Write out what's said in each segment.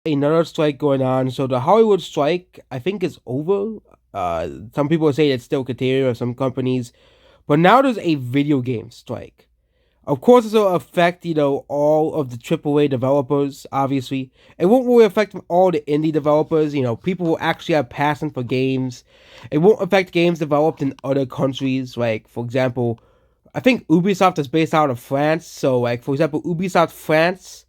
Another strike going on. So the Hollywood strike, I think, is over. Some people say it's still continuing, or some companies, but now there's a video game strike. Of course, this will affect all of the AAA developers. Obviously, it won't really affect all the indie developers. People will actually have passion for games. It won't affect games developed in other countries. Like for example, I think Ubisoft is based out of France. So like for example, Ubisoft France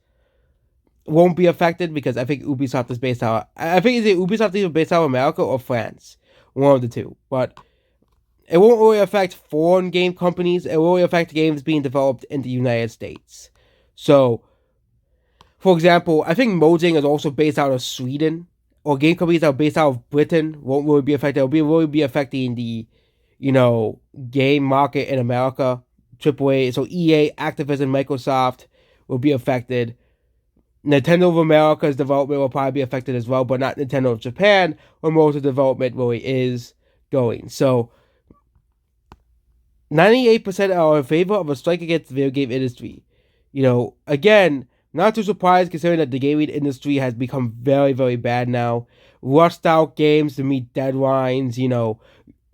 won't be affected because I think Ubisoft is based out. I think is Ubisoft either based out of America or France, one of the two. But it won't really affect foreign game companies. It will only affect games being developed in the United States. So, for example, I think Mojang is also based out of Sweden, or game companies that are based out of Britain won't really be affected. Really be affecting the, game market in America. AAA, so EA, Activision, Microsoft will be affected. Nintendo of America's development will probably be affected as well, but not Nintendo of Japan, where most of the development really is going. So 98% are in favor of a strike against the video game industry. Again, not too surprised considering that the gaming industry has become very, very bad now. Rushed out games to meet deadlines,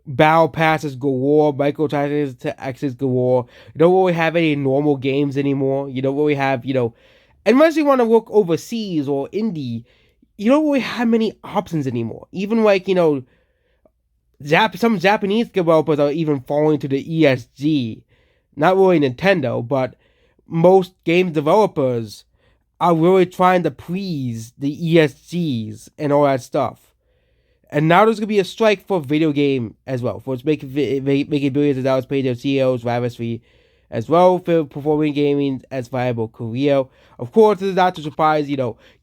battle passes galore, microtransactions to access galore. You don't really have any normal games anymore. You don't really have, unless you want to look overseas or indie, you don't really have many options anymore. Even like, some Japanese developers are even falling to the ESG. Not really Nintendo, but most game developers are really trying to please the ESGs and all that stuff. And now there's gonna be a strike for video game as well, for making billions of dollars paid their CEOs ravishly as well for performing gaming as viable career. Of course, this is not to surprise,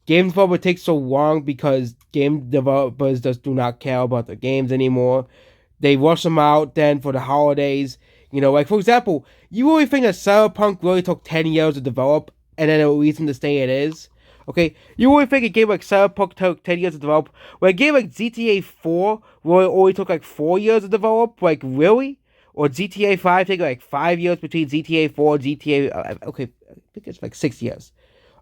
game development takes so long because game developers just do not care about their games anymore. They rush them out then for the holidays. Like for example, you really think that Cyberpunk really took 10 years to develop and then it will reason to stay it is? Okay, you really think a game like Cyberpunk took 10 years to develop? When a game like GTA 4 really only took like 4 years to develop? Like, really? Or GTA 5 take like 5 years between GTA 4 and GTA. Okay, I think it's like 6 years.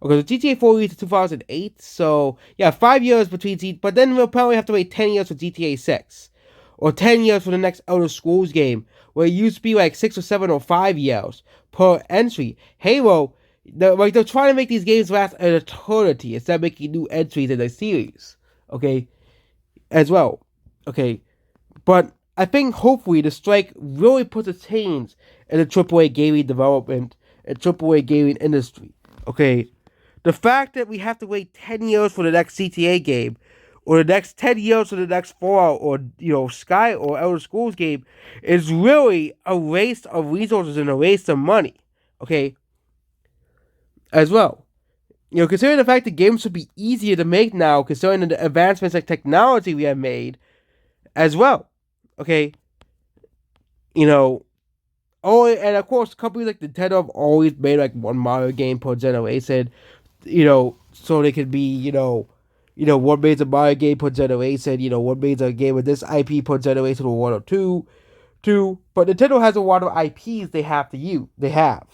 Okay, so GTA 4 released in 2008, so yeah, 5 years between but then we'll probably have to wait 10 years for GTA 6. Or 10 years for the next Elder Scrolls game, where it used to be like 6 or 7 or 5 years per entry. Halo, they're trying to make these games last an eternity instead of making new entries in the series. Okay, as well. Okay, but I think hopefully the strike really puts a change in the AAA gaming development and AAA gaming industry. Okay, the fact that we have to wait 10 years for the next GTA game, or the next 10 years for the next Fallout, or Sky or Elder Scrolls game, is really a waste of resources and a waste of money. Okay, as well. Considering the fact that games should be easier to make now, considering the advancements in technology we have made, as well. Okay, and of course, companies like Nintendo have always made like one Mario game per generation, so they could be, what made a Mario game per generation, what made a game with this IP per generation or one or two. But Nintendo has a lot of IPs they have to use. They have.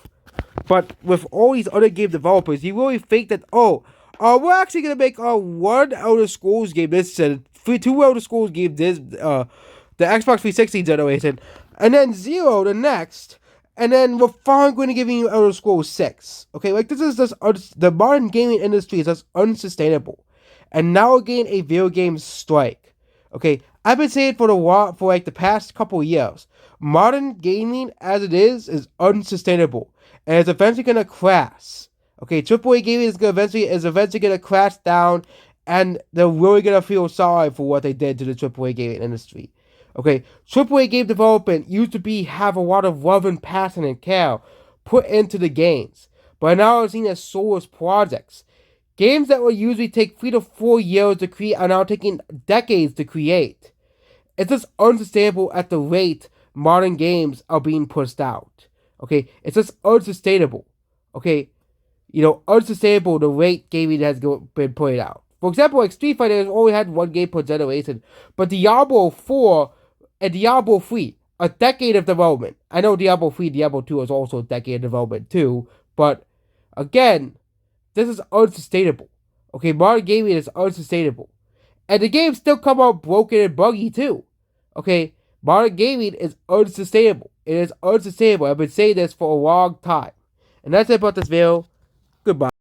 But with all these other game developers, you really think that, we're actually going to make one Elder Scrolls game this, two Elder Scrolls games this, the Xbox 360 generation, and then 0 the next, and then we're finally going to give you Elder Scrolls 6. Okay, like this is just, the modern gaming industry is just unsustainable. And now again, a video game strike. Okay, I've been saying for like the past couple of years, modern gaming as it is unsustainable, and it's eventually gonna crash. Okay, AAA gaming is eventually gonna crash down, and they're really gonna feel sorry for what they did to the AAA gaming industry. Okay, AAA game development used to have a lot of love and passion and care put into the games, but now it's seen as soulless projects. Games that will usually take 3 to 4 years to create are now taking decades to create. It's just unsustainable at the rate modern games are being pushed out. Okay, it's just unsustainable. Okay, unsustainable the rate gaming has been put out. For example, like Street Fighter has only had one game per generation, but Diablo 4 and Diablo 3, a decade of development. I know Diablo 3, Diablo 2 is also a decade of development too, but again, this is unsustainable. Okay, modern gaming is unsustainable. And the games still come out broken and buggy too. Okay, modern gaming is unsustainable. It is unsustainable. I've been saying this for a long time. And that's it about this video. Goodbye.